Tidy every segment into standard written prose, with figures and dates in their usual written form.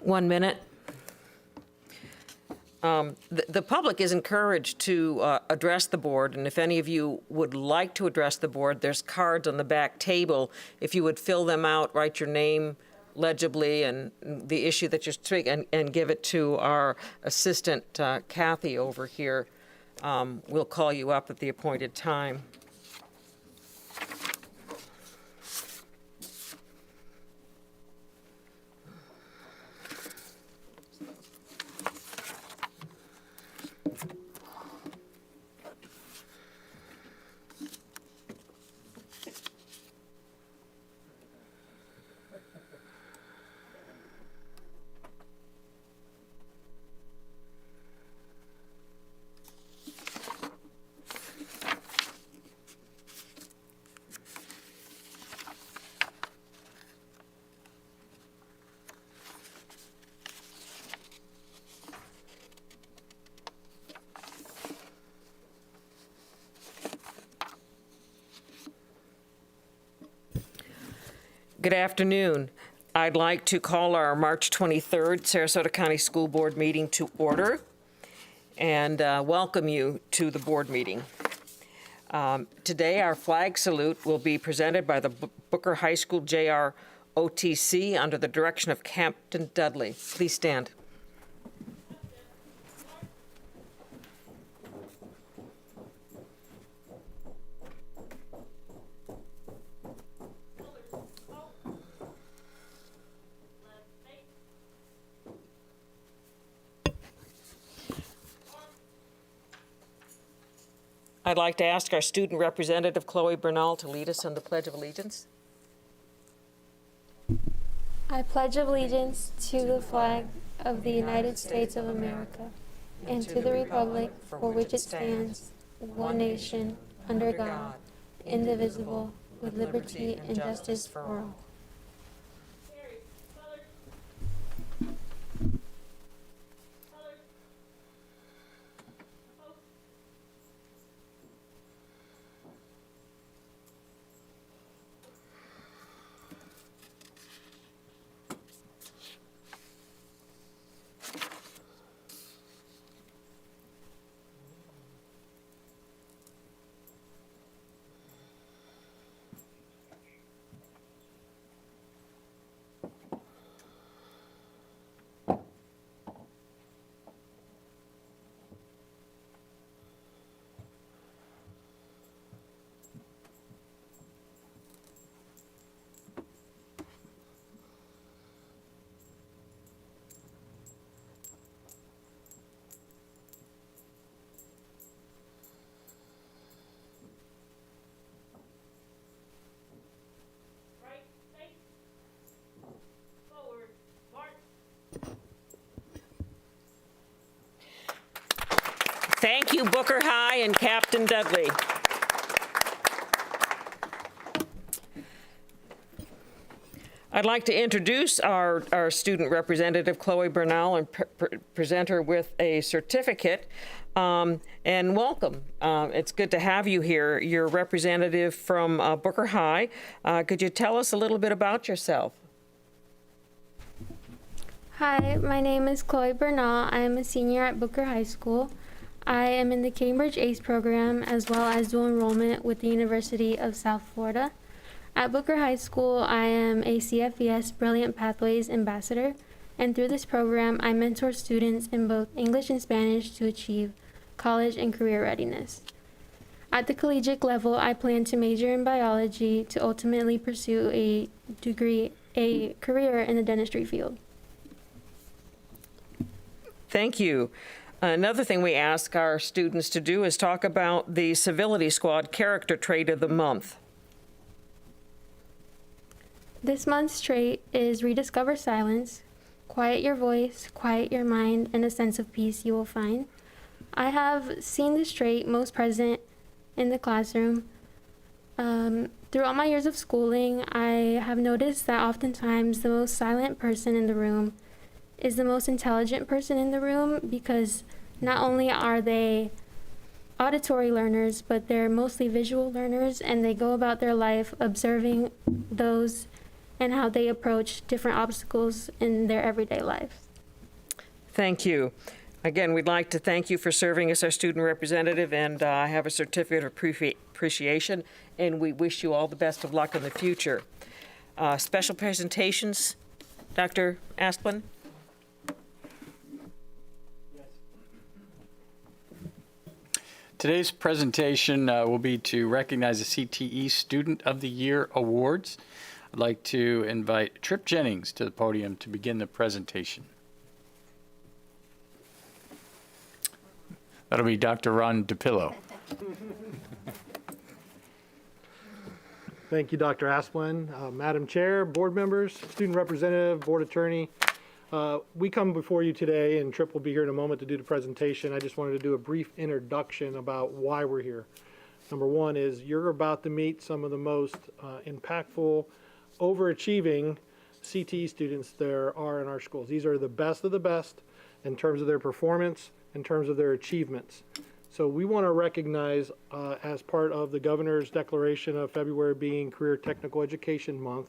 1 minute. The public is encouraged to address the board, and if any of you would like to address the board, there's cards on the back table. If you would fill them out, write your name legibly and the issue that you're speaking, and give it to our assistant, Kathy, over here. We'll call you up at the appointed time. Good afternoon. I'd like to call our March 23rd Sarasota County School Board meeting to order and welcome you to the board meeting. Today, our flag salute will be presented by the Booker High School JROTC under the direction of Captain Dudley. Please stand. I'd like to ask our student representative, Chloe Bernal, to lead us in the Pledge of Allegiance. I pledge allegiance to the flag of the United States of America and to the republic for which it stands, one nation, under God, indivisible, with liberty and justice for all. Thank you, Booker High and Captain Dudley. I'd like to introduce our student representative, Chloe Bernal, and present her with a certificate. And welcome. It's good to have you here. You're a representative from Booker High. Could you tell us a little bit about yourself? Hi, my name is Chloe Bernal. I am a senior at Booker High School. I am in the Cambridge ACE program as well as dual enrollment with the University of South Florida. At Booker High School, I am a CFES Brilliant Pathways Ambassador, and through this program, I mentor students in both English and Spanish to achieve college and career readiness. At the collegiate level, I plan to major in biology to ultimately pursue a career in the dentistry field. Thank you. Another thing we ask our students to do is talk about the Civility Squad Character Trait of the Month. This month's trait is rediscover silence, quiet your voice, quiet your mind, and a sense of peace you will find. I have seen this trait most present in the classroom. Throughout my years of schooling, I have noticed that oftentimes the most silent person in the room is the most intelligent person in the room, because not only are they auditory learners, but they're mostly visual learners, and they go about their life observing those and how they approach different obstacles in their everyday life. Thank you. Again, we'd like to thank you for serving as our student representative, and I have a certificate of appreciation, and we wish you all the best of luck in the future. Special presentations, Dr. Asplin? Today's presentation will be to recognize the CTE Student of the Year Awards. I'd like to invite Trip Jennings to the podium to begin the presentation. That'll be Dr. Ron DePillo. Thank you, Dr. Asplin. Madam Chair, board members, student representative, board attorney. We come before you today, and Trip will be here in a moment to do the presentation. I just wanted to do a brief introduction about why we're here. Number one is you're about to meet some of the most impactful, overachieving CTE students there are in our schools. These are the best of the best in terms of their performance, in terms of their achievements. So we want to recognize, as part of the governor's declaration of February being Career Technical Education Month,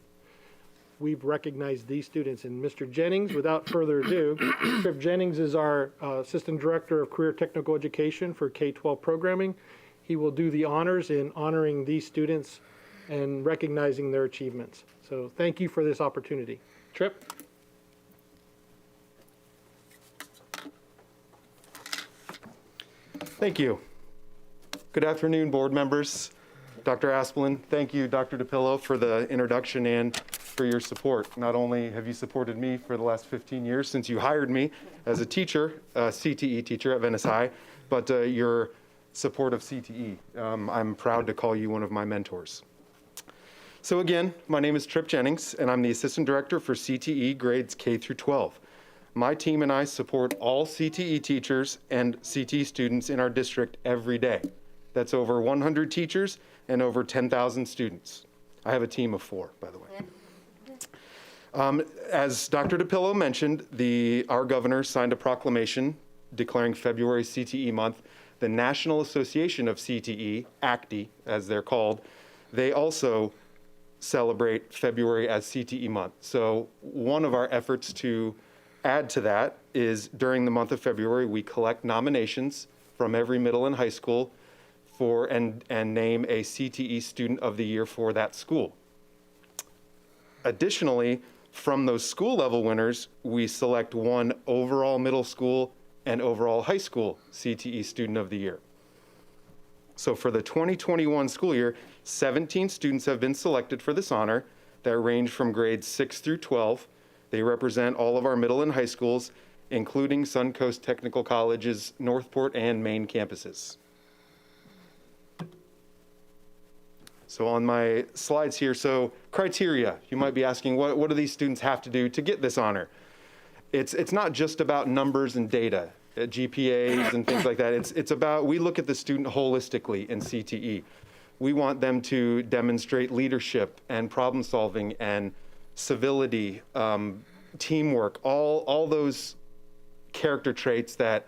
we've recognized these students. And Mr. Jennings, without further ado, Trip Jennings is our Assistant Director of Career Technical Education for K-12 programming. He will do the honors in honoring these students and recognizing their achievements. So thank you for this opportunity. Trip? Thank you. Good afternoon, board members. Dr. Asplin, thank you, Dr. DePillo, for the introduction and for your support. Not only have you supported me for the last 15 years since you hired me as a teacher, a CTE teacher at Venice High, but your support of CTE. I'm proud to call you one of my mentors. So again, my name is Trip Jennings, and I'm the Assistant Director for CTE grades K through 12. My team and I support all CTE teachers and CTE students in our district every day. That's over 100 teachers and over 10,000 students. I have a team of 4, by the way. As Dr. DePillo mentioned, our governor signed a proclamation declaring February CTE month. The National Association of CTE, ACTE, as they're called, they also celebrate February as CTE month. So one of our efforts to add to that is during the month of February, we collect nominations from every middle and high school and name a CTE Student of the Year for that school. Additionally, from those school level winners, we select one overall middle school and overall high school CTE Student of the Year. So for the 2021 school year, 17 students have been selected for this honor that range from grades 6 through 12. They represent all of our middle and high schools, including Suncoast Technical College's Northport and Maine campuses. So on my slides here, so criteria, you might be asking, what do these students have to do to get this honor? It's not just about numbers and data. GPAs and things like that. It's about, we look at the student holistically in CTE. We want them to demonstrate leadership and problem solving and civility, teamwork, all those character traits that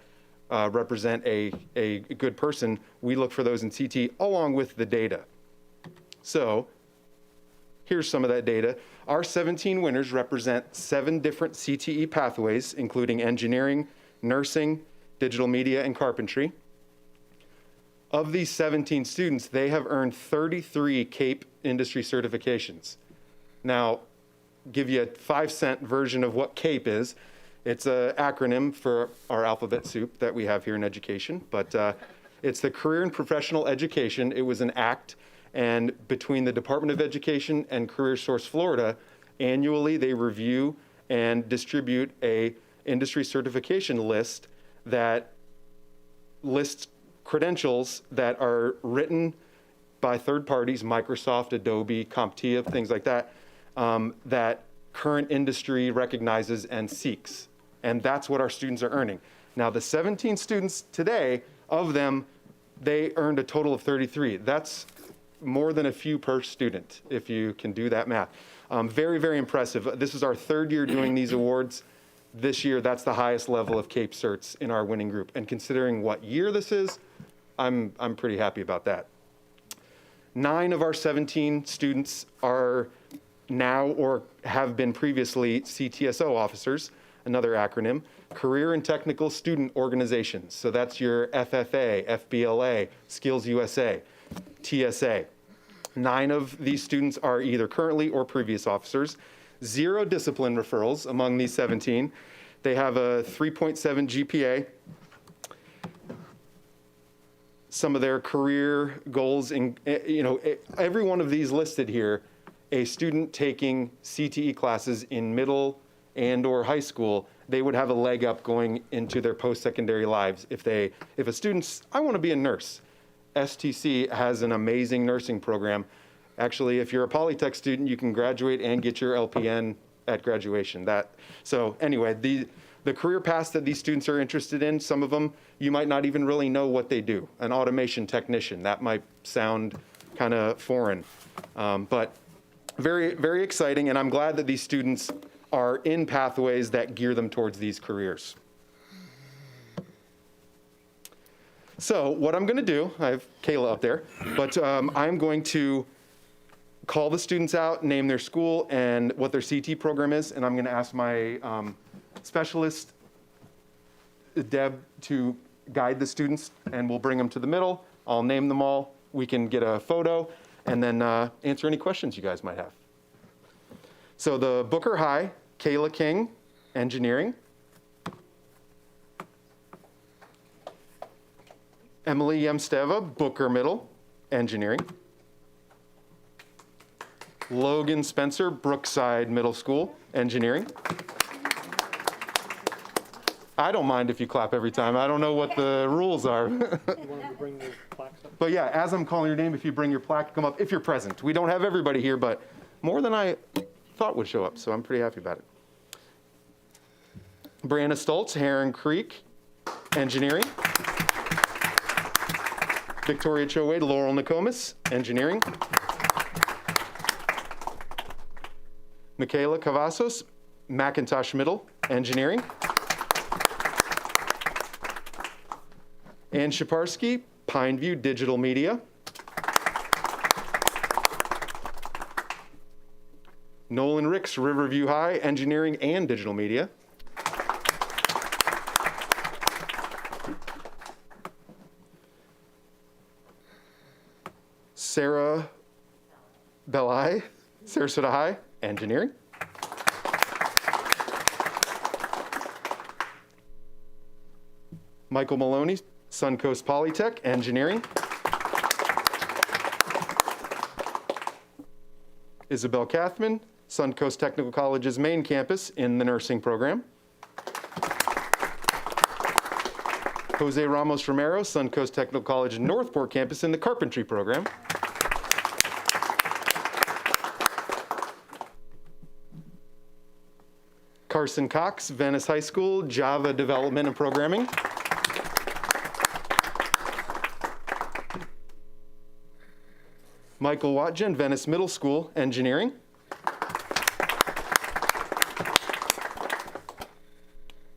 represent a good person. We look for those in CTE along with the data. So here's some of that data. Our 17 winners represent 7 different CTE pathways, including engineering, nursing, digital media, and carpentry. Of these 17 students, they have earned 33 CAPE industry certifications. Now, give you a 5-cent version of what CAPE is. It's an acronym for our alphabet soup that we have here in education, but it's the Career and Professional Education. It was an act, and between the Department of Education and Career Source Florida, annually they review and distribute a industry certification list that lists credentials that are written by third parties, Microsoft, Adobe, CompTIA, things like that, that current industry recognizes and seeks. And that's what our students are earning. Now, the 17 students today, of them, they earned a total of 33. That's more than a few per student, if you can do that math. Very, very impressive. This is our 3rd year doing these awards. This year, that's the highest level of CAPE certs in our winning group. And considering what year this is, I'm pretty happy about that. 9 of our 17 students are now or have been previously CTSO officers, another acronym, Career and Technical Student Organizations. So that's your FFA, FBLA, Skills USA, TSA. 9 of these students are either currently or previous officers. 0 discipline referrals among these 17. They have a 3.7 GPA. Some of their career goals, every one of these listed here, a student taking CTE classes in middle and or high school, they would have a leg up going into their post-secondary lives. If a student's, I want to be a nurse, STC has an amazing nursing program. Actually, if you're a Polytech student, you can graduate and get your LPN at graduation. So anyway, the career paths that these students are interested in, some of them, you might not even really know what they do. An automation technician, that might sound kind of foreign, but very, very exciting. And I'm glad that these students are in pathways that gear them towards these careers. So what I'm going to do, I have Kayla up there, but I'm going to call the students out, name their school and what their CT program is, and I'm going to ask my specialist, Deb, to guide the students, and we'll bring them to the middle. I'll name them all. We can get a photo and then answer any questions you guys might have. So the Booker High, Kayla King, engineering. Emily Yemsteva, Booker Middle, engineering. Logan Spencer, Brookside Middle School, engineering. I don't mind if you clap every time. I don't know what the rules are. You want them to bring the plaques up? But yeah, as I'm calling your name, if you bring your plaque, come up if you're present. We don't have everybody here, but more than I thought would show up, so I'm pretty happy about it. Brianna Stoltz, Heron Creek, engineering. Victoria Chowade, Laurel Nokomis, engineering. Michaela Cavazos, McIntosh Middle, engineering. Ann Shaparsky, Pineview Digital Media. Nolan Ricks, Riverview High, Engineering and Digital Media. Sarah Belli, Sarasota High, Engineering. Michael Maloney, Suncoast Polytech, Engineering. Isabel Kathman, Suncoast Technical College's main campus in the nursing program. Jose Ramos Romero, Suncoast Technical College Northport campus in the carpentry program. Carson Cox, Venice High School, Java Development and Programming. Michael Watjen, Venice Middle School, Engineering.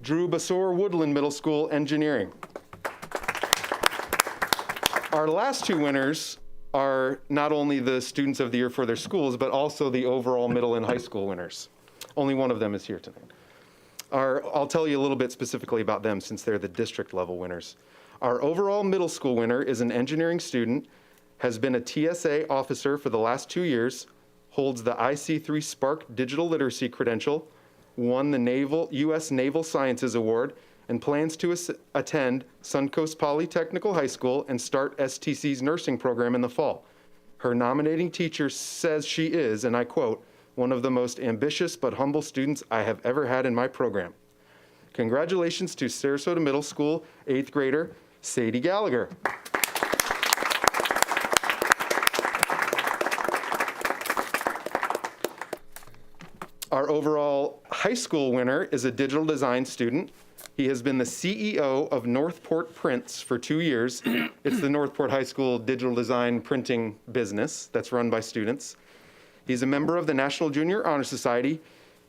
Drew Basor, Woodland Middle School, Engineering. Our last two winners are not only the Students of the Year for their schools, but also the overall middle and high school winners. Only one of them is here tonight. I'll tell you a little bit specifically about them since they're the district level winners. Our overall middle school winner is an engineering student, has been a TSA officer for the last 2 years, holds the IC3 Spark Digital Literacy Credential, won the U.S. Naval Sciences Award, and plans to attend Suncoast Polytechnical High School and start STC's nursing program in the fall. Her nominating teacher says she is, and I quote, "one of the most ambitious but humble students I have ever had in my program." Congratulations to Sarasota Middle School 8th grader Sadie Gallagher. Our overall high school winner is a digital design student. He has been the CEO of Northport Prints for 2 years. It's the Northport High School digital design printing business that's run by students. He's a member of the National Junior Honor Society.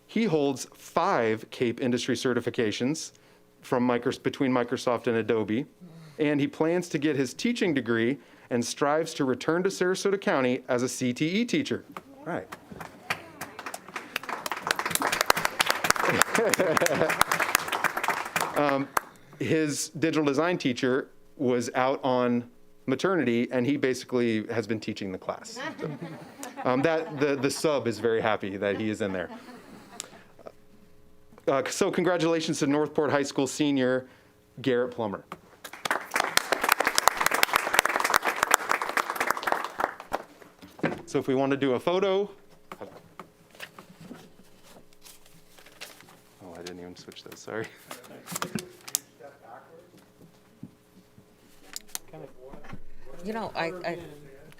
He holds 5 CAPE industry certifications between Microsoft and Adobe. And he plans to get his teaching degree and strives to return to Sarasota County as a CTE teacher. All right. His digital design teacher was out on maternity, and he basically has been teaching the class. So, the sub is very happy that he is in there. So congratulations to Northport High School senior Garrett Plummer. So if we want to do a photo. Oh, I didn't even switch those, sorry. You know, I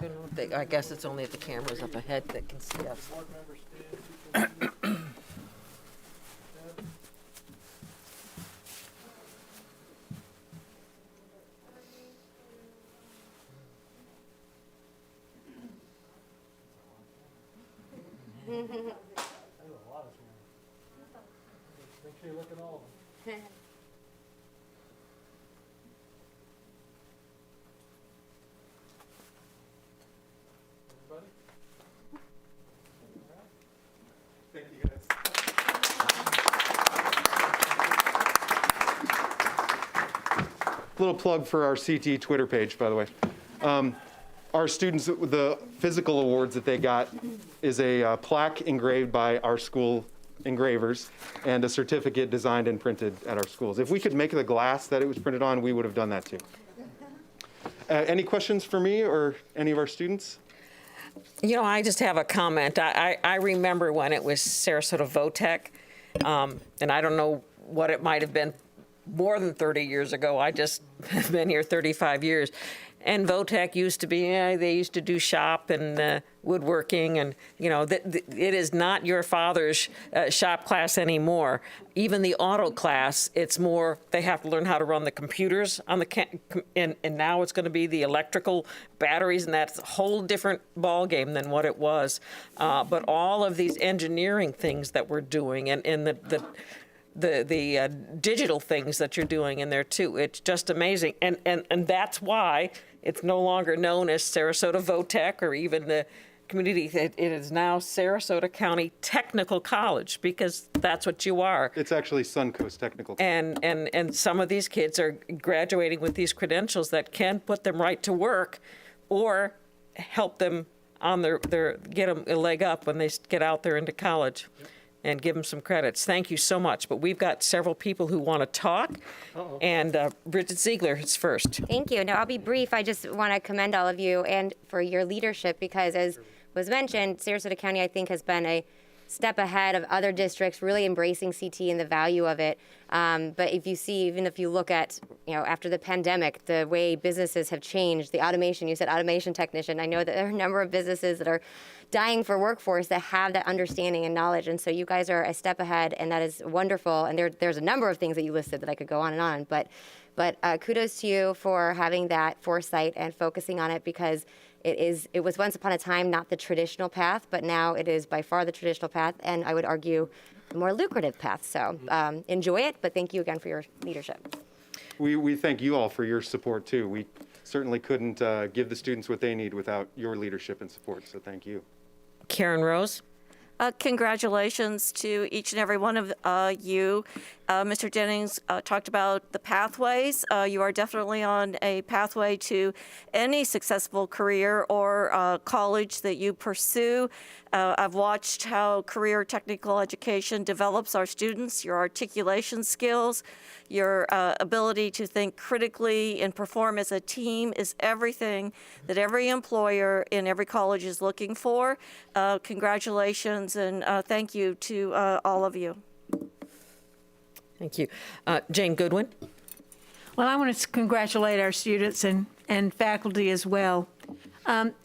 don't know, I guess it's only if the camera's up ahead that can see us. Make sure you look at all of them. Everybody? Thank you, guys. Little plug for our CT Twitter page, by the way. Our students, the physical awards that they got is a plaque engraved by our school engravers and a certificate designed and printed at our schools. If we could make the glass that it was printed on, we would have done that too. Any questions for me or any of our students? You know, I just have a comment. I remember when it was Sarasota Votech, and I don't know what it might have been more than 30 years ago. I just have been here 35 years. And Votech used to be, they used to do shop and woodworking, and, you know, it is not your father's shop class anymore. Even the auto class, it's more, they have to learn how to run the computers on the, and now it's going to be the electrical batteries, and that's a whole different ballgame than what it was. But all of these engineering things that we're doing, and the digital things that you're doing in there too, it's just amazing. And that's why it's no longer known as Sarasota Votech or even the community. It is now Sarasota County Technical College, because that's what you are. It's actually Suncoast Technical. And some of these kids are graduating with these credentials that can put them right to work or help them on their get them a leg up when they get out there into college. Yep. And give them some credits. Thank you so much. But we've got several people who want to talk. Uh-oh. And Bridget Ziegler is first. Thank you. No, I'll be brief. I just want to commend all of you and for your leadership, because as was mentioned, Sarasota County, I think, has been a step ahead of other districts, really embracing CT and the value of it. But if you see, even if you look at, after the pandemic, the way businesses have changed, the automation, you said automation technician. I know that there are a number of businesses that are dying for workforce that have that understanding and knowledge. And so you guys are a step ahead, and that is wonderful. And there's a number of things that you listed that I could go on and on. But kudos to you for having that foresight and focusing on it, because It was once upon a time not the traditional path, but now it is by far the traditional path, and I would argue the more lucrative path. So enjoy it, but thank you again for your leadership. We thank you all for your support too. We certainly couldn't give the students what they need without your leadership and support, so thank you. Karen Rose? Congratulations to each and every one of you. Mr. Jennings talked about the pathways. You are definitely on a pathway to any successful career or college that you pursue. I've watched how career technical education develops our students, your articulation skills, your ability to think critically and perform as a team is everything that every employer in every college is looking for. Congratulations and thank you to all of you. Thank you. Jane Goodwin? Well, I want to congratulate our students and faculty as well.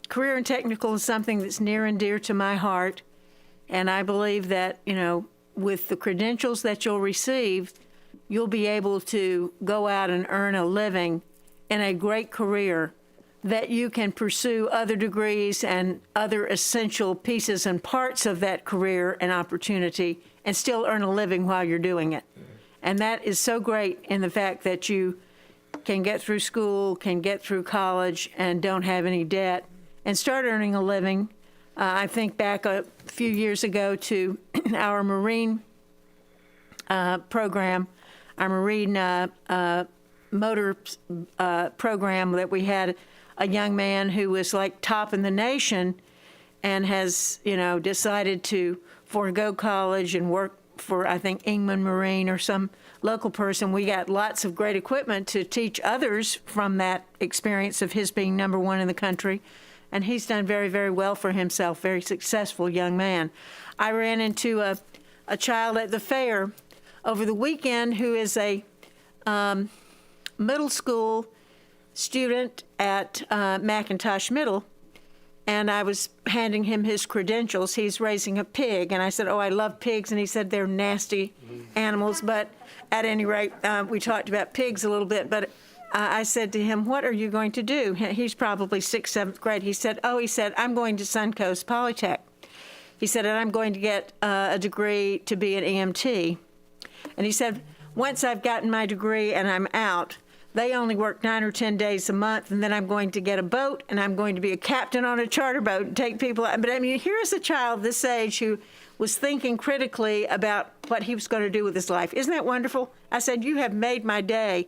Career and technical is something that's near and dear to my heart, and I believe that, with the credentials that you'll receive, you'll be able to go out and earn a living in a great career that you can pursue other degrees and other essential pieces and parts of that career and opportunity and still earn a living while you're doing it. And that is so great in the fact that you can get through school, can get through college, and don't have any debt, and start earning a living. I think back a few years ago to our Marine program, our Marine motor program, that we had a young man who was like top in the nation and has, decided to forego college and work for, I think, Ingman Marine or some local person. We got lots of great equipment to teach others from that experience of his being number one in the country. And he's done very, very well for himself, very successful young man. I ran into a child at the fair over the weekend who is a middle school student at McIntosh Middle. And I was handing him his credentials. He's raising a pig. And I said, I love pigs. And he said, they're nasty animals. But at any rate, we talked about pigs a little bit. But I said to him, what are you going to do? He's probably 6th, 7th grade. He said, I'm going to Suncoast Polytech. He said, and I'm going to get a degree to be an EMT. And he said, once I've gotten my degree and I'm out, they only work 9 or 10 days a month, and then I'm going to get a boat, and I'm going to be a captain on a charter boat and take people out. But I mean, here's a child this age who was thinking critically about what he was going to do with his life. Isn't that wonderful? I said, you have made my day.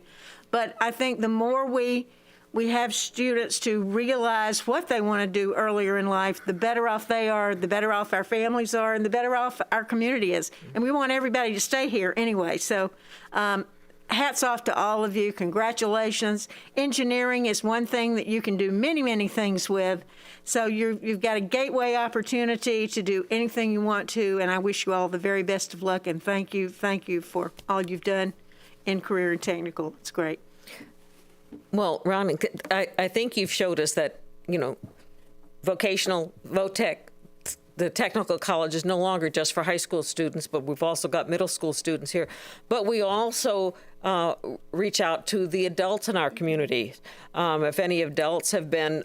But I think the more we have students to realize what they want to do earlier in life, the better off they are, the better off our families are, and the better off our community is. And we want everybody to stay here anyway. So hats off to all of you. Congratulations. Engineering is one thing that you can do many, many things with. So you've got a gateway opportunity to do anything you want to, and I wish you all the very best of luck, and thank you for all you've done in career and technical. It's great. Well, Ron, I think you've showed us that, vocational, VOTEC, the technical college is no longer just for high school students, but we've also got middle school students here. But we also reach out to the adults in our community. If any adults have been,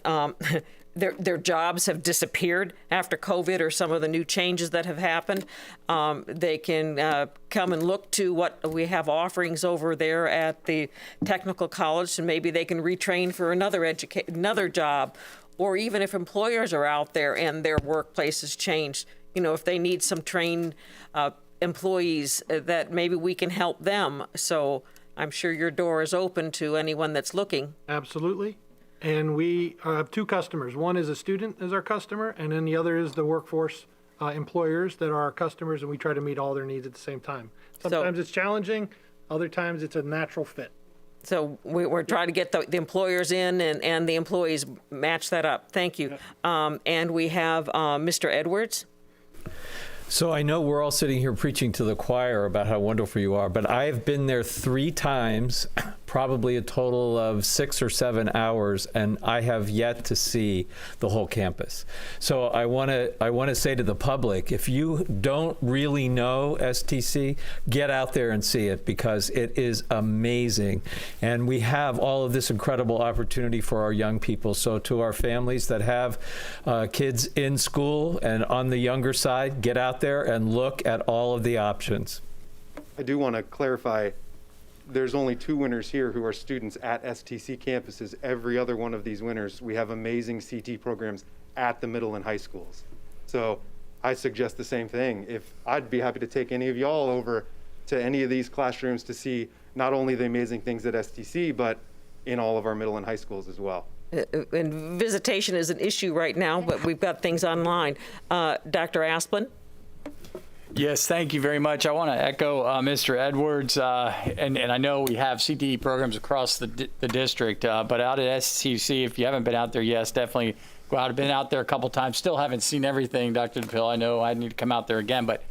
their jobs have disappeared after COVID or some of the new changes that have happened, they can come and look to what we have offerings over there at the technical college, and maybe they can retrain for another job. Or even if employers are out there and their workplace has changed, if they need some trained employees, that maybe we can help them. So I'm sure your door is open to anyone that's looking. Absolutely. And we have two customers. One is a student as our customer, and then the other is the workforce employers that are our customers, and we try to meet all their needs at the same time. Sometimes it's challenging. Other times it's a natural fit. So we're trying to get the employers in and the employees match that up. Thank you. And we have Mr. Edwards. So I know we're all sitting here preaching to the choir about how wonderful you are, but I have been there 3 times probably a total of 6 or 7 hours, and I have yet to see the whole campus. So I want to say to the public, if you don't really know STC, get out there and see it, because it is amazing. And we have all of this incredible opportunity for our young people. So to our families that have kids in school and on the younger side, get out there and look at all of the options. I do want to clarify, there's only 2 winners here who are students at STC campuses. Every other one of these winners, we have amazing CT programs at the middle and high schools. So I suggest the same thing. I'd be happy to take any of y'all over to any of these classrooms to see not only the amazing things at STC, but in all of our middle and high schools as well. And visitation is an issue right now, but we've got things online. Dr. Asplin? Yes, thank you very much. I want to echo Mr. Edwards, and I know we have CTE programs across the district, but out at SCC, if you haven't been out there, yes, definitely go out. I've been out there a couple times, still haven't seen everything, Dr. DePill. I know I need to come out there again, but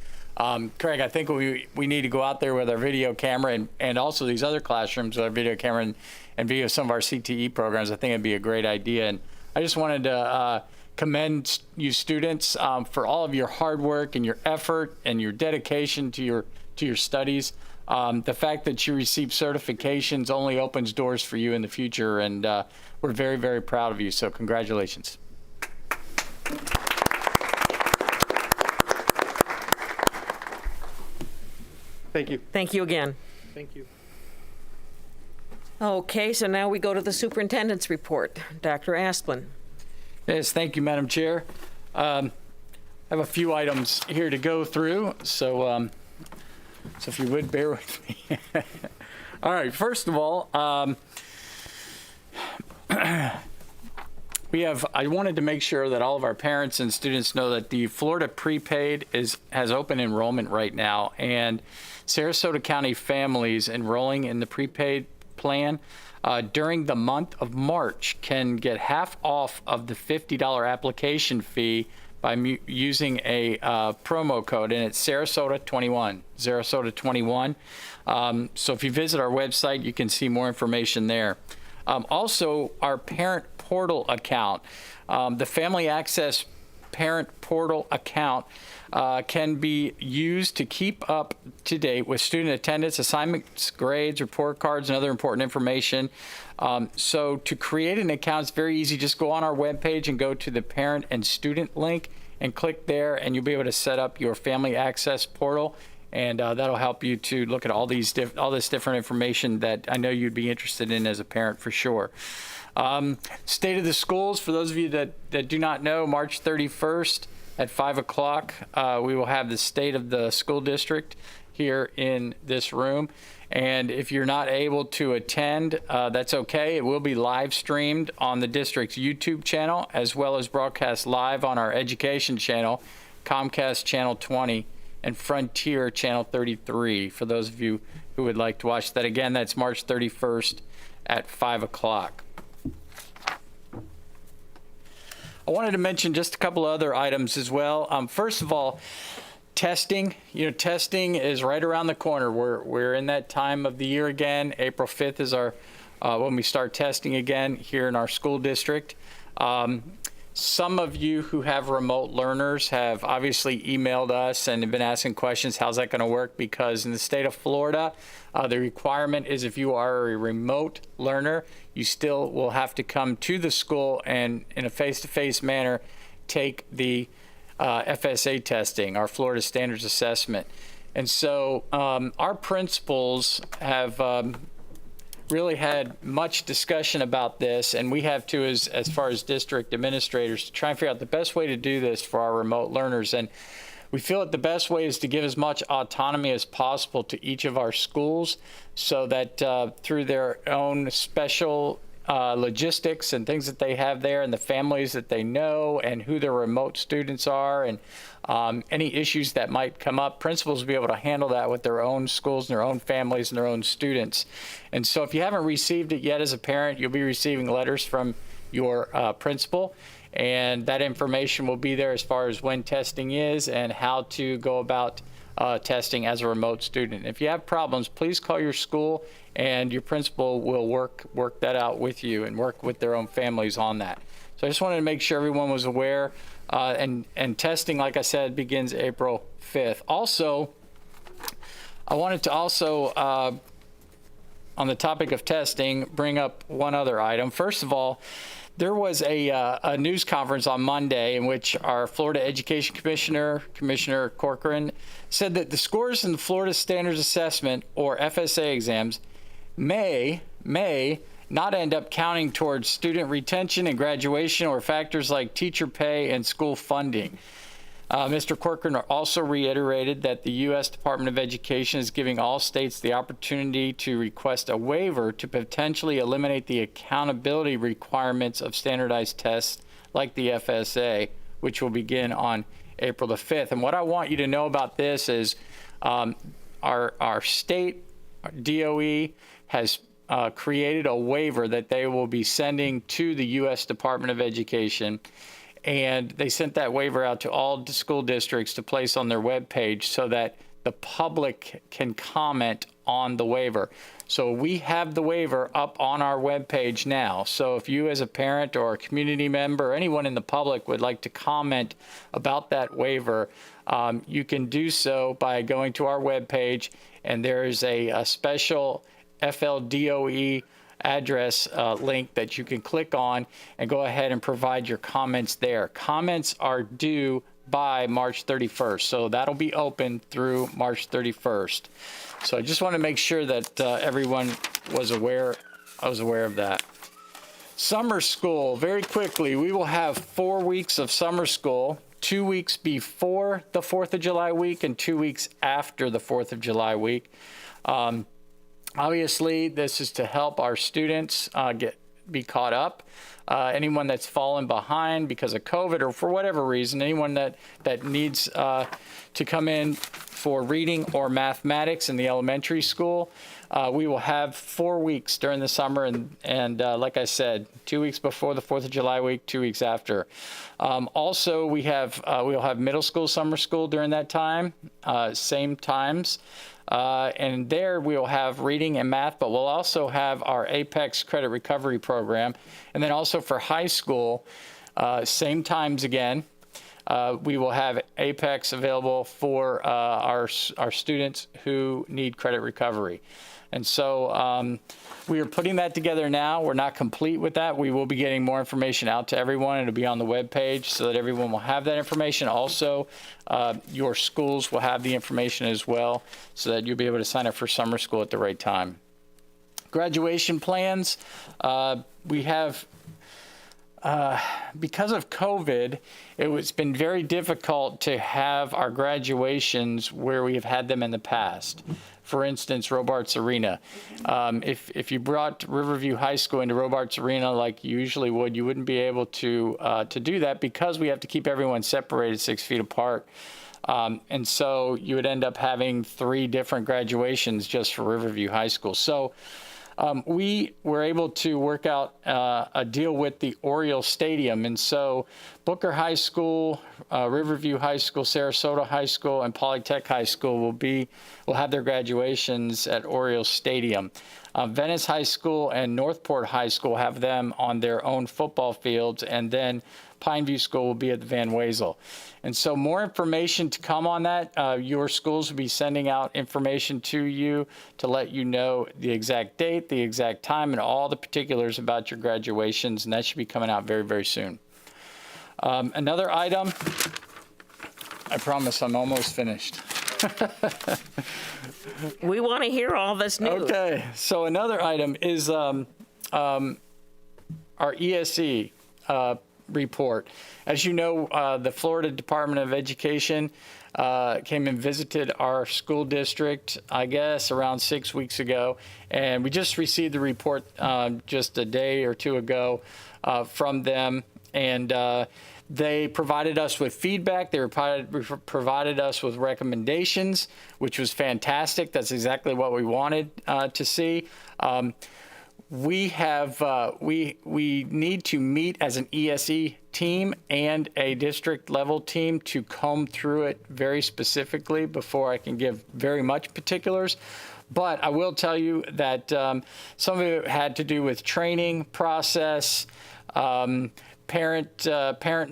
Craig, I think we need to go out there with our video camera and also these other classrooms with our video camera and video some of our CTE programs. I think it'd be a great idea. And I just wanted to commend you students for all of your hard work and your effort and your dedication to your studies. The fact that you receive certifications only opens doors for you in the future, and we're very, very proud of you. So congratulations. Thank you. Thank you again. Thank you. Okay, so now we go to the superintendent's report. Dr. Asplin. Yes, thank you, Madam Chair. I have a few items here to go through, so if you would bear with me. All right, first of all, I wanted to make sure that all of our parents and students know that the Florida Prepaid has open enrollment right now, and Sarasota County families enrolling in the prepaid plan during the month of March can get half off of the $50 application fee by using a promo code, and it's Sarasota 21. Sarasota 21. So if you visit our website, you can see more information there. Also, our parent portal account, the Family Access Parent Portal account can be used to keep up to date with student attendance, assignments, grades, report cards, and other important information. So to create an account, it's very easy. Just go on our webpage and go to the parent and student link and click there, and you'll be able to set up your Family Access Portal, and that'll help you to look at all this different information that I know you'd be interested in as a parent for sure. State of the schools, for those of you that do not know, March 31st at 5 o'clock, we will have the state of the school district here in this room. And if you're not able to attend, that's okay. It will be live streamed on the district's YouTube channel, as well as broadcast live on our education channel, Comcast Channel 20 and Frontier Channel 33, for those of you who would like to watch that. Again, that's March 31st at 5 o'clock. I wanted to mention just a couple of other items as well. First of all, testing. Testing is right around the corner. We're in that time of the year again. April 5th is our when we start testing again here in our school district. Some of you who have remote learners have obviously emailed us and have been asking questions, how's that going to work? Because in the state of Florida, the requirement is if you are a remote learner, you still will have to come to the school and in a face-to-face manner take the FSA testing, our Florida Standards Assessment. And so our principals have really had much discussion about this, and we have too as far as district administrators to try and figure out the best way to do this for our remote learners. And we feel that the best way is to give as much autonomy as possible to each of our schools so that through their own special logistics and things that they have there and the families that they know and who their remote students are and any issues that might come up, principals will be able to handle that with their own schools and their own families and their own students. And so if you haven't received it yet as a parent, you'll be receiving letters from your principal, and that information will be there as far as when testing is and how to go about testing as a remote student. If you have problems, please call your school, and your principal will work that out with you and work with their own families on that. So I just wanted to make sure everyone was aware, and testing, like I said, begins April 5th. Also, I wanted to also, on the topic of testing, bring up one other item. First of all, there was a news conference on Monday in which our Florida Education Commissioner, Commissioner Corcoran, said that the scores in the Florida Standards Assessment, or FSA exams, may not end up counting towards student retention and graduation or factors like teacher pay and school funding. Mr. Corcoran also reiterated that the U.S. Department of Education is giving all states the opportunity to request a waiver to potentially eliminate the accountability requirements of standardized tests like the FSA, which will begin on April the 5th. And what I want you to know about this is our state DOE has created a waiver that they will be sending to the U.S. Department of Education. And they sent that waiver out to all school districts to place on their webpage so that the public can comment on the waiver. So we have the waiver up on our webpage now. So if you as a parent or a community member or anyone in the public would like to comment about that waiver, you can do so by going to our webpage, and there is a special FLDOE address link that you can click on and go ahead and provide your comments there. Comments are due by March 31st, so that'll be open through March 31st. So I just want to make sure that everyone was aware. I was aware of that. Summer school, very quickly, we will have 4 weeks of summer school, 2 weeks before the 4th of July week and 2 weeks after the 4th of July week. Obviously, this is to help our students be caught up. Anyone that's fallen behind because of COVID or for whatever reason, anyone that needs to come in for reading or mathematics in the elementary school, we will have 4 weeks during the summer, and like I said, 2 weeks before the 4th of July week, 2 weeks after. Also, we'll have middle school summer school during that time, same times. And there we'll have reading and math, but we'll also have our Apex Credit Recovery Program. And then also for high school, same times again, we will have Apex available for our students who need credit recovery. And so we are putting that together now. We're not complete with that. We will be getting more information out to everyone. It'll be on the webpage so that everyone will have that information. Also, your schools will have the information as well so that you'll be able to sign up for summer school at the right time. Graduation plans. We have, because of COVID, it's been very difficult to have our graduations where we have had them in the past. For instance, Robarts Arena. If you brought Riverview High School into Robarts Arena like you usually would, you wouldn't be able to do that because we have to keep everyone separated 6 feet apart. And so you would end up having 3 different graduations just for Riverview High School. So we were able to work out a deal with the Oriole Stadium. And so Booker High School, Riverview High School, Sarasota High School, and Polytech High School will have their graduations at Oriole Stadium. Venice High School and Northport High School have them on their own football fields, and then Pineview School will be at the Van Wezel. And so more information to come on that. Your schools will be sending out information to you to let you know the exact date, the exact time, and all the particulars about your graduations, and that should be coming out very, very soon. Another item, I promise I'm almost finished. We want to hear all this news. Okay, so another item is our ESE report. As you know, the Florida Department of Education came and visited our school district, I guess, around 6 weeks ago, and we just received the report just a day or two ago from them, and they provided us with feedback. They provided us with recommendations, which was fantastic. That's exactly what we wanted to see. we have we need to meet as an ESE team and a district level team to comb through it very specifically before I can give very much particulars. But I will tell you that some of it had to do with training process, parent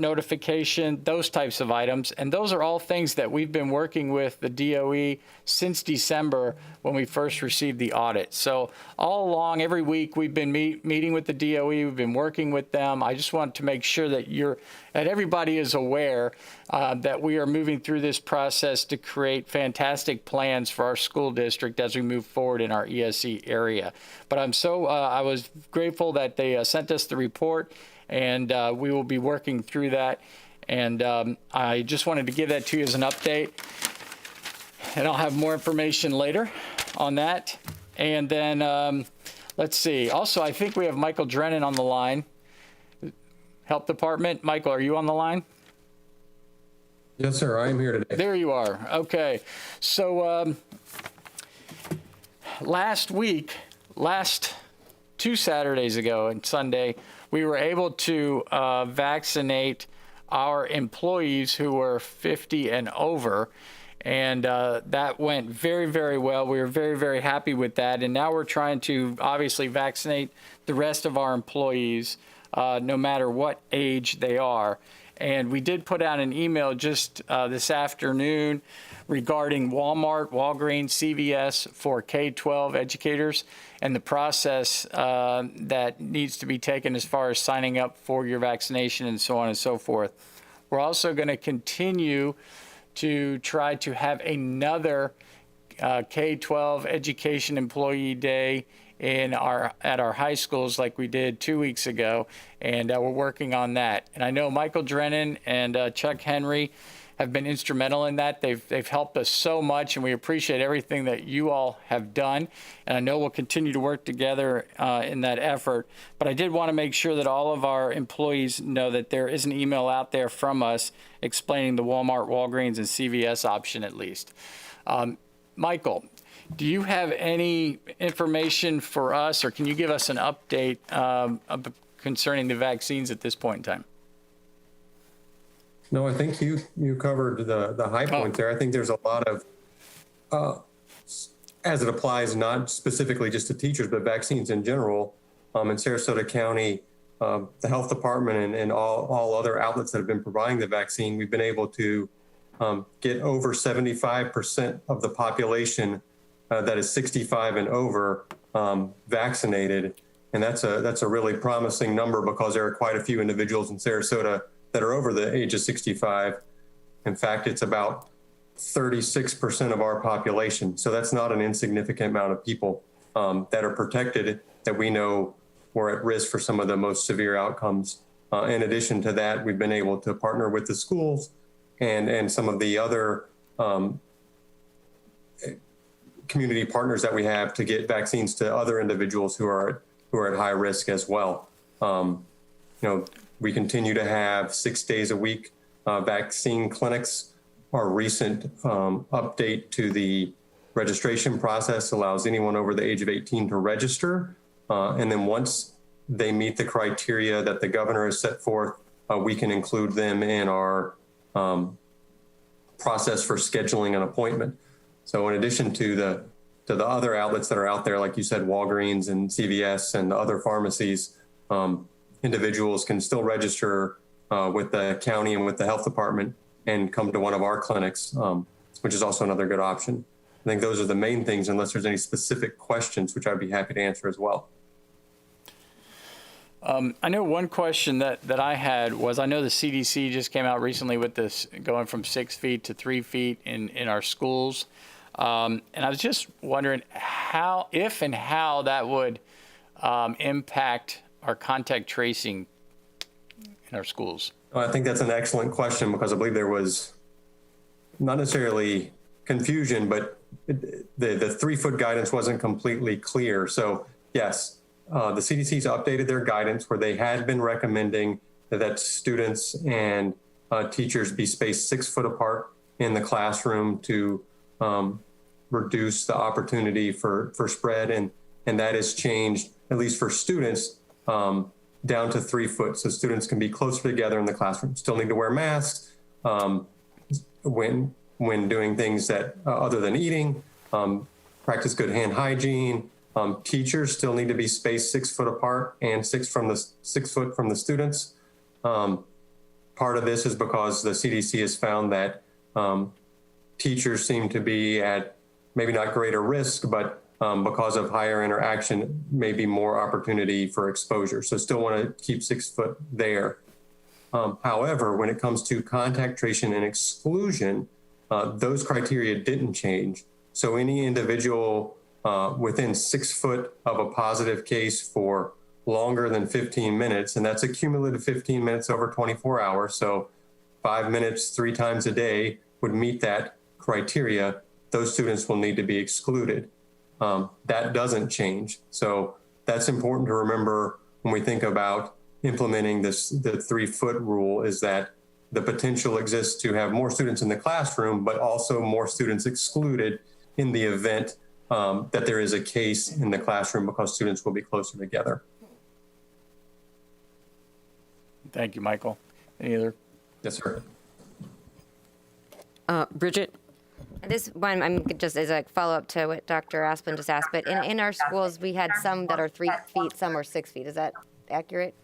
notification, those types of items. And those are all things that we've been working with the DOE since December when we first received the audit. So all along, every week, we've been meeting with the DOE, we've been working with them. I just want to make sure that everybody is aware that we are moving through this process to create fantastic plans for our school district as we move forward in our ESE area. But I was grateful that they sent us the report, and we will be working through that. And I just wanted to give that to you as an update. And I'll have more information later on that. And then let's see. Also, I think we have Michael Drennan on the line. Health Department. Michael, are you on the line? Yes, sir. I am here today. There you are. Okay. So last 2 Saturdays ago and Sunday, we were able to vaccinate our employees who were 50 and over. And that went very, very well. We were very, very happy with that. And now we're trying to obviously vaccinate the rest of our employees, no matter what age they are. And we did put out an email just this afternoon regarding Walmart, Walgreens, CVS for K-12 educators and the process that needs to be taken as far as signing up for your vaccination and so on and so forth. We're also going to continue to try to have another K-12 education employee day at our high schools like we did 2 weeks ago, and we're working on that. And I know Michael Drennan and Chuck Henry have been instrumental in that. They've helped us so much, and we appreciate everything that you all have done. And I know we'll continue to work together in that effort. But I did want to make sure that all of our employees know that there is an email out there from us explaining the Walmart, Walgreens, and CVS option at least. Michael, do you have any information for us, or can you give us an update concerning the vaccines at this point in time? No, I think you covered the high points there. I think there's a lot of, as it applies not specifically just to teachers, but vaccines in general, in Sarasota County, the health department and all other outlets that have been providing the vaccine, we've been able to get over 75% of the population that is 65 and over vaccinated. And that's a really promising number because there are quite a few individuals in Sarasota that are over the age of 65. In fact, it's about 36% of our population. So that's not an insignificant amount of people that are protected that we know were at risk for some of the most severe outcomes. In addition to that, we've been able to partner with the schools and some of the other community partners that we have to get vaccines to other individuals who are at high risk as well. We continue to have 6 days a week vaccine clinics. Our recent update to the registration process allows anyone over the age of 18 to register. And then once they meet the criteria that the governor has set forth, we can include them in our process for scheduling an appointment. So in addition to the other outlets that are out there, like you said, Walgreens and CVS and the other pharmacies, individuals can still register with the county and with the health department and come to one of our clinics, which is also another good option. I think those are the main things, unless there's any specific questions, which I'd be happy to answer as well. I know one question that I had was, I know the CDC just came out recently with this going from 6 feet to 3 feet in our schools. And I was just wondering if and how that would impact our contact tracing in our schools. Well, I think that's an excellent question because I believe there was not necessarily confusion, but the 3 foot guidance wasn't completely clear. So yes, the CDC's updated their guidance where they had been recommending that students and teachers be spaced 6 foot apart in the classroom to reduce the opportunity for spread. And and that has changed, at least for students, down to 3 foot, so students can be closer together in the classroom. Still need to wear masks when doing things that other than eating, practice good hand hygiene. Teachers still need to be spaced 6 foot apart and 6 foot from the students. Part of this is because the CDC has found that teachers seem to be at maybe not greater risk, but because of higher interaction, maybe more opportunity for exposure. So still want to keep 6 foot there. However, when it comes to contact tracing and exclusion, those criteria didn't change. So any individual within 6 foot of a positive case for longer than 15 minutes, and that's a cumulative 15 minutes over 24 hours. So 5 minutes, 3 times a day would meet that criteria. Those students will need to be excluded. That doesn't change. So that's important to remember when we think about implementing this, the 3 foot rule, is that the potential exists to have more students in the classroom, but also more students excluded in the event that there is a case in the classroom, because students will be closer together. Thank you, Michael. Any other? Yes, sir. Bridget? This one, I'm just as a follow-up to what Dr. Asplin just asked, but in our schools, we had some that are 3 feet, some are 6 feet. Is that accurate?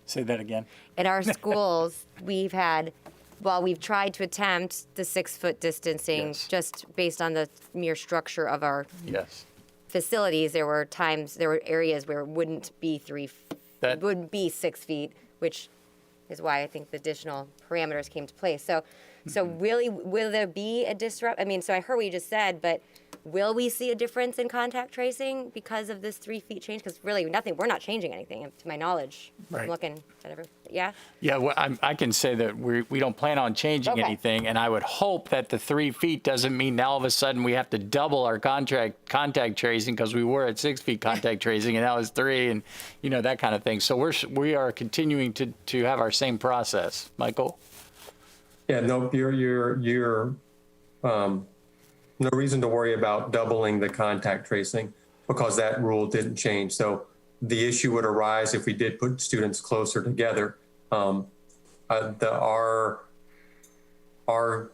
Say that again. In our schools, we've had, well, we've tried to attempt the 6 foot distancing, Yes. just based on the mere structure of our Yes. facilities. There were areas where it wouldn't be That- it would be 6 feet, which is why I think the additional parameters came to place. So really, will there be a disrupt? I mean, so I heard what you just said, but will we see a difference in contact tracing because of this 3 feet change? Because really, nothing. We're not changing anything, to my knowledge. Right. I'm looking at everything. Yeah. Yeah, well, I can say that we don't plan on changing Okay. anything, and I would hope that the 3 feet doesn't mean now all of a sudden we have to double our contact tracing, because we were at 6 feet contact tracing and that was 3, and that kind of thing. So we are continuing to have our same process. Michael? Yeah, no, you're no reason to worry about doubling the contact tracing, because that rule didn't change. So the issue would arise if we did put students closer together. Our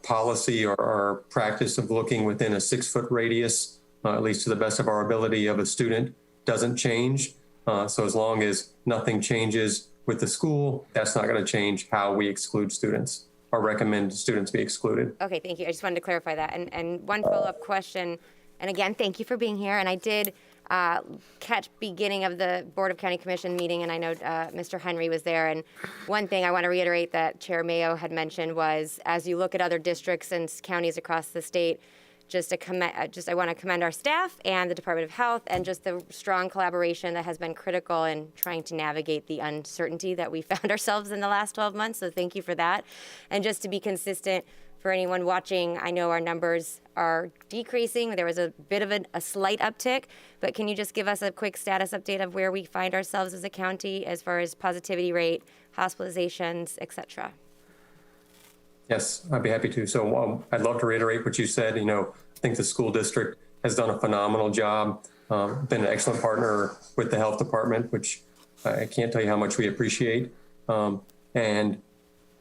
policy or our practice of looking within a 6 foot radius, at least to the best of our ability, of a student doesn't change. So as long as nothing changes with the school, that's not going to change how we exclude students or recommend students be excluded. Okay, thank you. I just wanted to clarify that. And one follow-up question, and again, thank you for being here. And I did catch beginning of the Board of County Commission meeting, and I know Mr. Henry was there. And one thing I want to reiterate that Chair Mayo had mentioned was, as you look at other districts and counties across the state, I want to commend our staff and the Department of Health, and just the strong collaboration that has been critical in trying to navigate the uncertainty that we found ourselves in the last 12 months. So thank you for that. And just to be consistent for anyone watching, I know our numbers are decreasing. There was a bit of a slight uptick, but can you just give us a quick status update of where we find ourselves as a county as far as positivity rate, hospitalizations, et cetera? Yes, I'd be happy to. So I'd love to reiterate what you said. I think the school district has done a phenomenal job, been an excellent partner with the health department, which I can't tell you how much we appreciate. And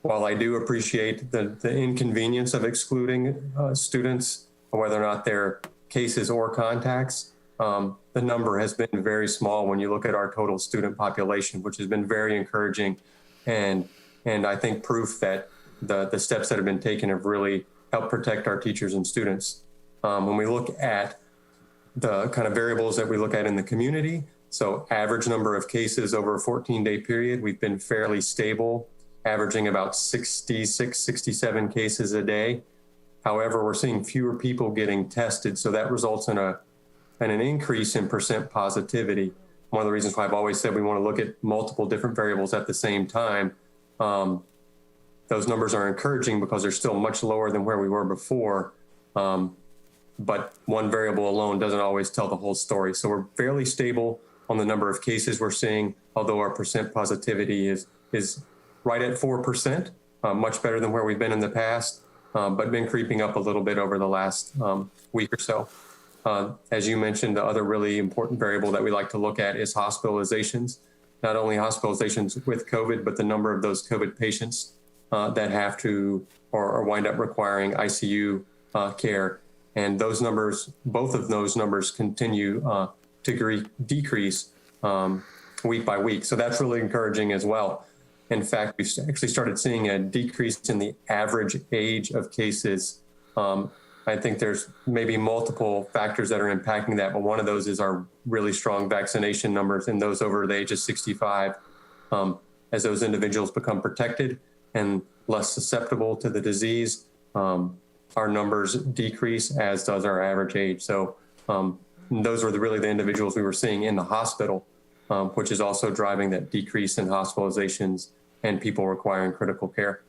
while I do appreciate the inconvenience of excluding students, whether or not they're cases or contacts, the number has been very small when you look at our total student population, which has been very encouraging, and I think proof that the steps that have been taken have really helped protect our teachers and students. When we look at the kind of variables that we look at in the community, so average number of cases over a 14-day period, we've been fairly stable, averaging about 66, 67 cases a day. However, we're seeing fewer people getting tested, so that results in an increase in percent positivity. One of the reasons why I've always said we want to look at multiple different variables at the same time. Those numbers are encouraging because they're still much lower than where we were before. But one variable alone doesn't always tell the whole story. So we're fairly stable on the number of cases we're seeing, although our percent positivity is right at 4%, much better than where we've been in the past, but been creeping up a little bit over the last week or so. As you mentioned, the other really important variable that we like to look at is hospitalizations. Not only hospitalizations with COVID, but the number of those COVID patients that have to or wind up requiring ICU care. And those numbers, both of those numbers continue to decrease week by week. So that's really encouraging as well. In fact, we've actually started seeing a decrease in the average age of cases. I think there's maybe multiple factors that are impacting that, but one of those is our really strong vaccination numbers in those over the age of 65. As those individuals become protected and less susceptible to the disease, our numbers decrease, as does our average age. So those were really the individuals we were seeing in the hospital, which is also driving that decrease in hospitalizations and people requiring critical care.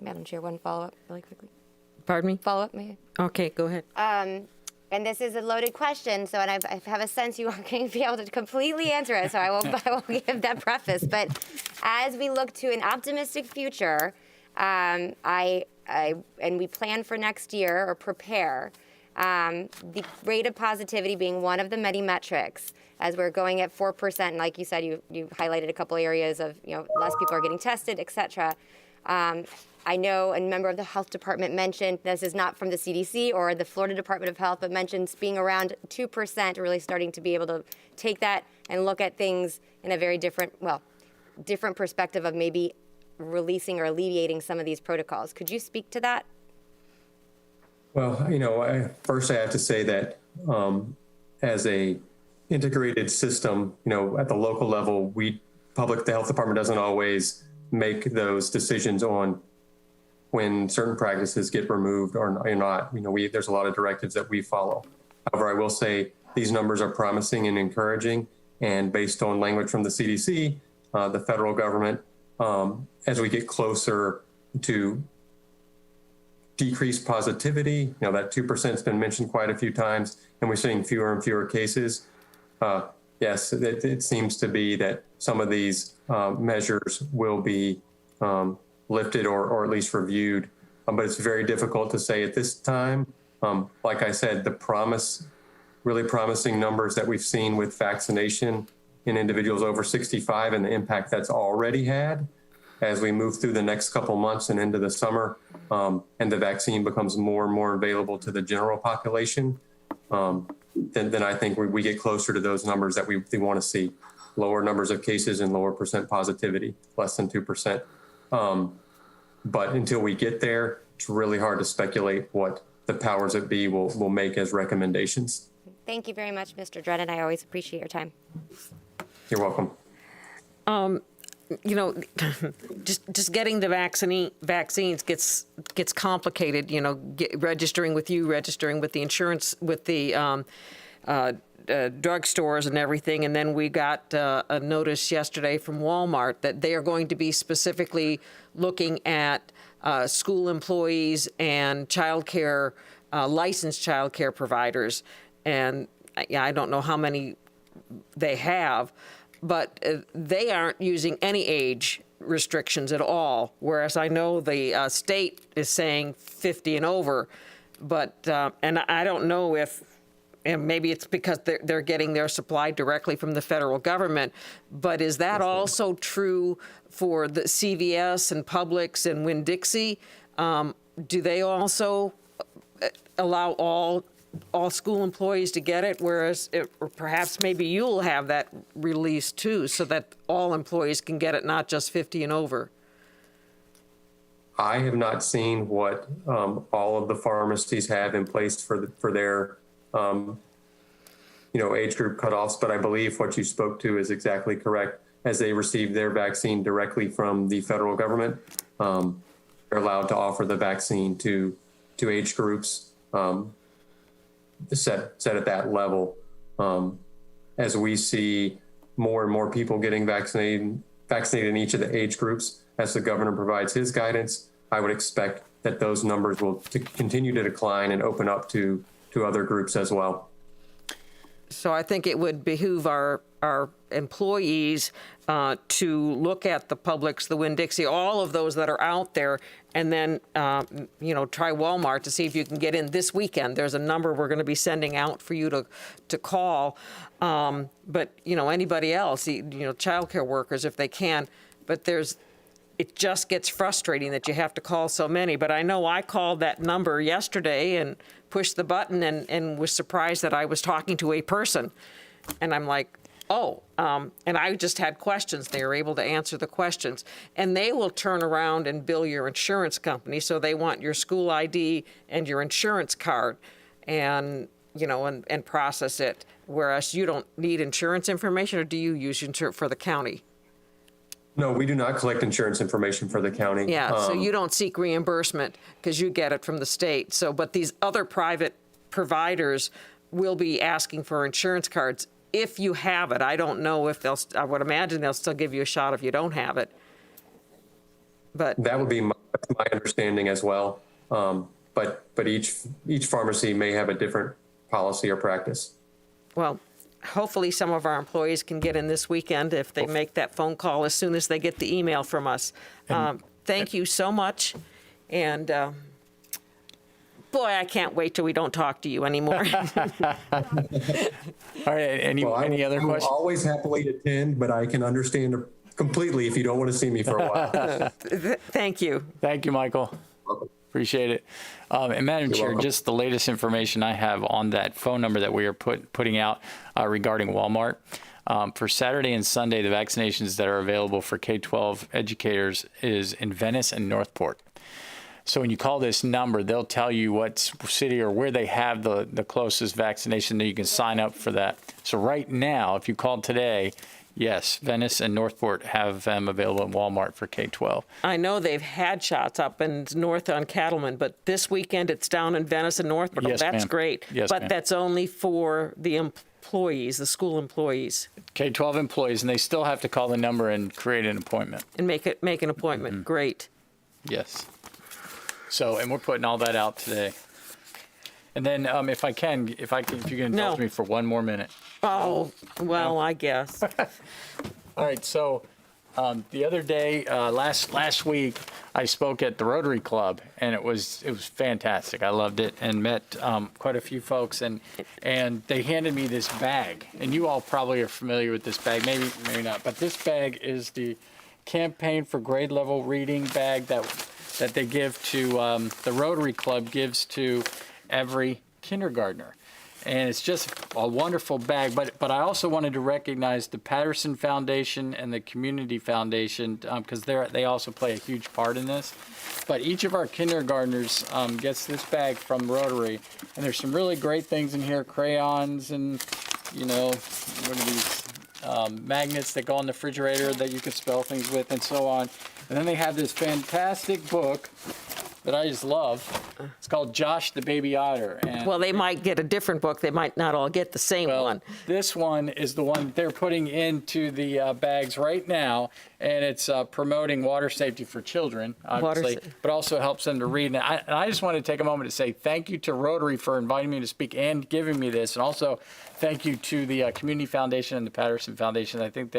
Madam Chair, one follow-up really quickly. Pardon me? Follow-up, may I? Okay, go ahead. And this is a loaded question, so I have a sense you aren't going to be able to completely answer it, so I won't give that preface. But as we look to an optimistic future, and we plan for next year or prepare, the rate of positivity being one of the many metrics, as we're going at 4%, and like you said, you highlighted a couple areas of, less people are getting tested, et cetera. I know a member of the health department mentioned, this is not from the CDC or the Florida Department of Health, but mentions being around 2%, really starting to be able to take that and look at things in a very different perspective of maybe releasing or alleviating some of these protocols. Could you speak to that? Well, first I have to say that as a integrated system, at the local level, the health department doesn't always make those decisions on when certain practices get removed or not. There's a lot of directives that we follow. However, I will say these numbers are promising and encouraging, and based on language from the CDC, the federal government, as we get closer to decreased positivity, that 2% has been mentioned quite a few times, and we're seeing fewer and fewer cases. Yes, it seems to be that some of these measures will be lifted or at least reviewed, but it's very difficult to say at this time. Like I said, the really promising numbers that we've seen with vaccination in individuals over 65 and the impact that's already had as we move through the next couple months and into the summer, and the vaccine becomes more and more available to the general population, then I think we get closer to those numbers that we want to see. Lower numbers of cases and lower percent positivity, less than 2%. But until we get there, it's really hard to speculate what the powers that be will make as recommendations. Thank you very much, Mr. Drennan. I always appreciate your time. You're welcome. Just getting the vaccines gets complicated. Registering with you, registering with the insurance, with the drugstores and everything. And then we got a notice yesterday from Walmart that they are going to be specifically looking at school employees and childcare, licensed childcare providers. And I don't know how many they have, but they aren't using any age restrictions at all. Whereas I know the state is saying 50 and over, but and I don't know if. And maybe it's because they're getting their supply directly from the federal government. But is that also true for the CVS and Publix and Winn-Dixie? Do they also allow all school employees to get it? Whereas or perhaps maybe you'll have that released too, so that all employees can get it, not just 50 and over. I have not seen what all of the pharmacies have in place for their age group cutoffs, but I believe what you spoke to is exactly correct. As they receive their vaccine directly from the federal government, they're allowed to offer the vaccine to age groups set at that level. As we see more and more people getting vaccinated in each of the age groups, as the governor provides his guidance, I would expect that those numbers will continue to decline and open up to other groups as well. So I think it would behoove our employees to look at the Publix, the Winn-Dixie, all of those that are out there, and then, try Walmart to see if you can get in this weekend. There's a number we're going to be sending out for you to call. But, anybody else, childcare workers, if they can. But it just gets frustrating that you have to call so many. But I know I called that number yesterday and pushed the button and was surprised that I was talking to a person. And I'm like, and I just had questions. They were able to answer the questions. And they will turn around and bill your insurance company. So they want your school ID and your insurance card and process it. Whereas you don't need insurance information, or do you use insurance for the county? No, we do not collect insurance information for the county. Yeah, so you don't seek reimbursement because you get it from the state. But these other private providers will be asking for insurance cards if you have it. I don't know if I would imagine they'll still give you a shot if you don't have it. But that would be my understanding as well. But each pharmacy may have a different policy or practice. Well, hopefully some of our employees can get in this weekend if they make that phone call as soon as they get the email from us. Thank you so much. And boy, I can't wait till we don't talk to you anymore. All right, any other I will questions? always happily attend, but I can understand completely if you don't want to see me for a while. Thank you. Thank you, Michael. Appreciate it. And Madam Chair, welcome. just the latest information I have on that phone number that we are putting out regarding Walmart. For Saturday and Sunday, the vaccinations that are available for K-12 educators is in Venice and Northport. So when you call this number, they'll tell you what city or where they have the closest vaccination that you can sign up for that. So right now, if you called today, yes, Venice and Northport have them available at Walmart for K-12. I know they've had shots up in north on Cattleman, but this weekend it's down in Venice and Northport. Yes, That's ma'am. great. Yes, but ma'am. that's only for the employees, the school employees, K-12 employees, and they still have to call the number and create an appointment. and make an appointment. Great. Yes. So, and we're putting all that out today. And then if you can indulge me for one more minute. Oh, well, I guess. All right, so the other day, last week, I spoke at the Rotary Club, and it was fantastic. I loved it and met quite a few folks, and they handed me this bag. And you all probably are familiar with this bag, maybe not. But this bag is the Campaign for Grade Level Reading bag that they give to the Rotary Club gives to every kindergartner. And it's just a wonderful bag. But I also wanted to recognize the Patterson Foundation and the Community Foundation because they also play a huge part in this. But each of our kindergartners gets this bag from Rotary. And there's some really great things in here, crayons and, what are these, magnets that go on the refrigerator that you can spell things with and so on. And then they have this fantastic book that I just love. It's called Josh the Baby Otter. And Well, they might get a different book. They might not all get the same one. This one is the one they're putting into the bags right now, and it's promoting water safety for children, obviously, but also helps them to read. And I just want to take a moment to say thank you to Rotary for inviting me to speak and giving me this, and also thank you to the Community Foundation and the Patterson Foundation. I think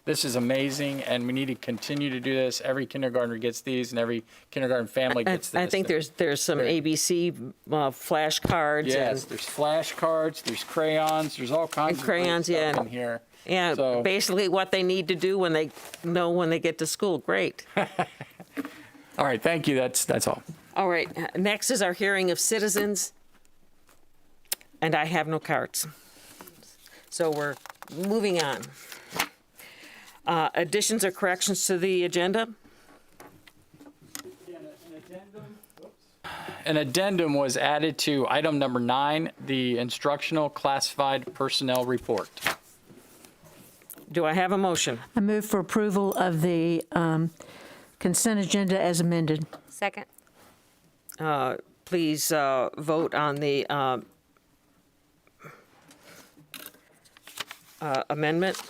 this is amazing, and we need to continue to do this. Every kindergartner gets these, and every kindergarten family gets this. I think there's some ABC flashcards. Yes, there's flashcards, there's crayons, there's all kinds of crayons, great stuff yeah. in here. Yeah, So- basically what they need to do when they get to school. Great. All right, thank you. That's all. All right, next is our hearing of citizens, and I have no cards. So we're moving on. Additions or corrections to the agenda? An addendum was added to item number 9, the instructional classified personnel report. Do I have a motion? I move for approval of the consent agenda as amended. Second. Please vote on the amendment.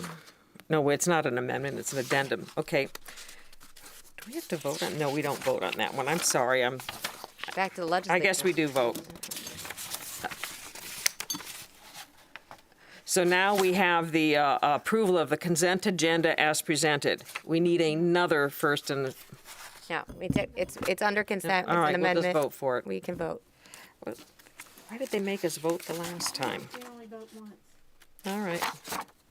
No, it's not an amendment, it's an addendum. Okay. Do we have to vote on? No, we don't vote on that one. I'm sorry. Back to the I legislature. guess we do vote. So now we have the approval of the consent agenda as presented. We need another first and, No, it's under consent. all It's right, an we'll just amendment. vote for it. We can vote. Why did they make us vote the last time? We only vote once. All right,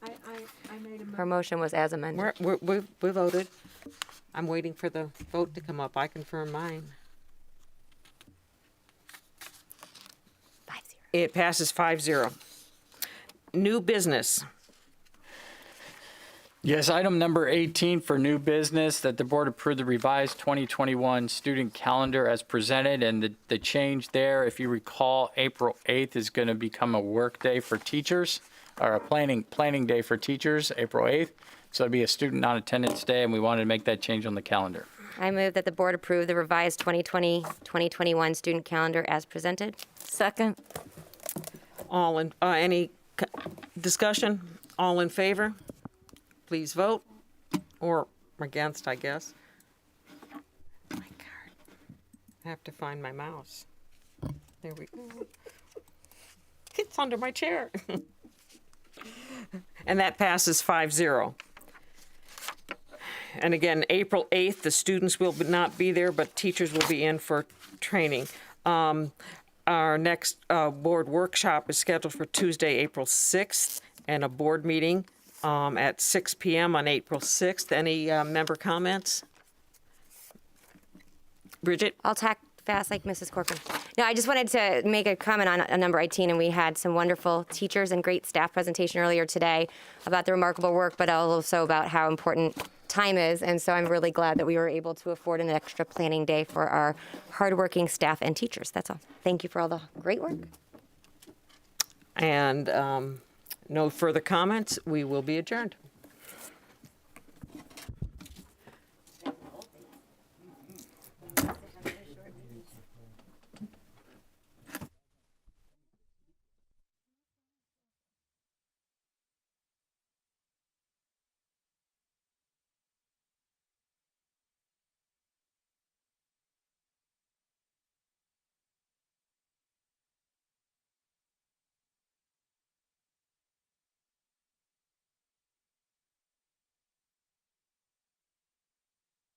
I made a Her motion was as amended. we voted. I'm waiting for the vote to come up. I confirm mine. 5-0. It passes 5-0. New business. Yes, item number 18 for new business, that the board approve the revised 2021 student calendar as presented. And the change there, if you recall, April 8th is going to become a work day for teachers, or a planning day for teachers, April 8th. So it'll be a student non-attendance day, and we wanted to make that change on the calendar. I move that the board approve the revised 2020-2021 student calendar as presented. Second. All in, any discussion? All in favor? Please vote. Or against, I guess. My card. I have to find my mouse. There we go. It's under my chair. And that passes 5-0. And again, April 8th, the students will not be there, but teachers will be in for training. Our next board workshop is scheduled for Tuesday, April 6th, and a board meeting at 6 p.m. on April 6th. Any member comments? Bridget? I'll tack fast like Mrs. Corcoran. No, I just wanted to make a comment on number 18, and we had some wonderful teachers and great staff presentation earlier today about the remarkable work, but also about how important time is. And so I'm really glad that we were able to afford an extra planning day for our hardworking staff and teachers. That's all. Thank you for all the great work. And no further comments. We will be adjourned.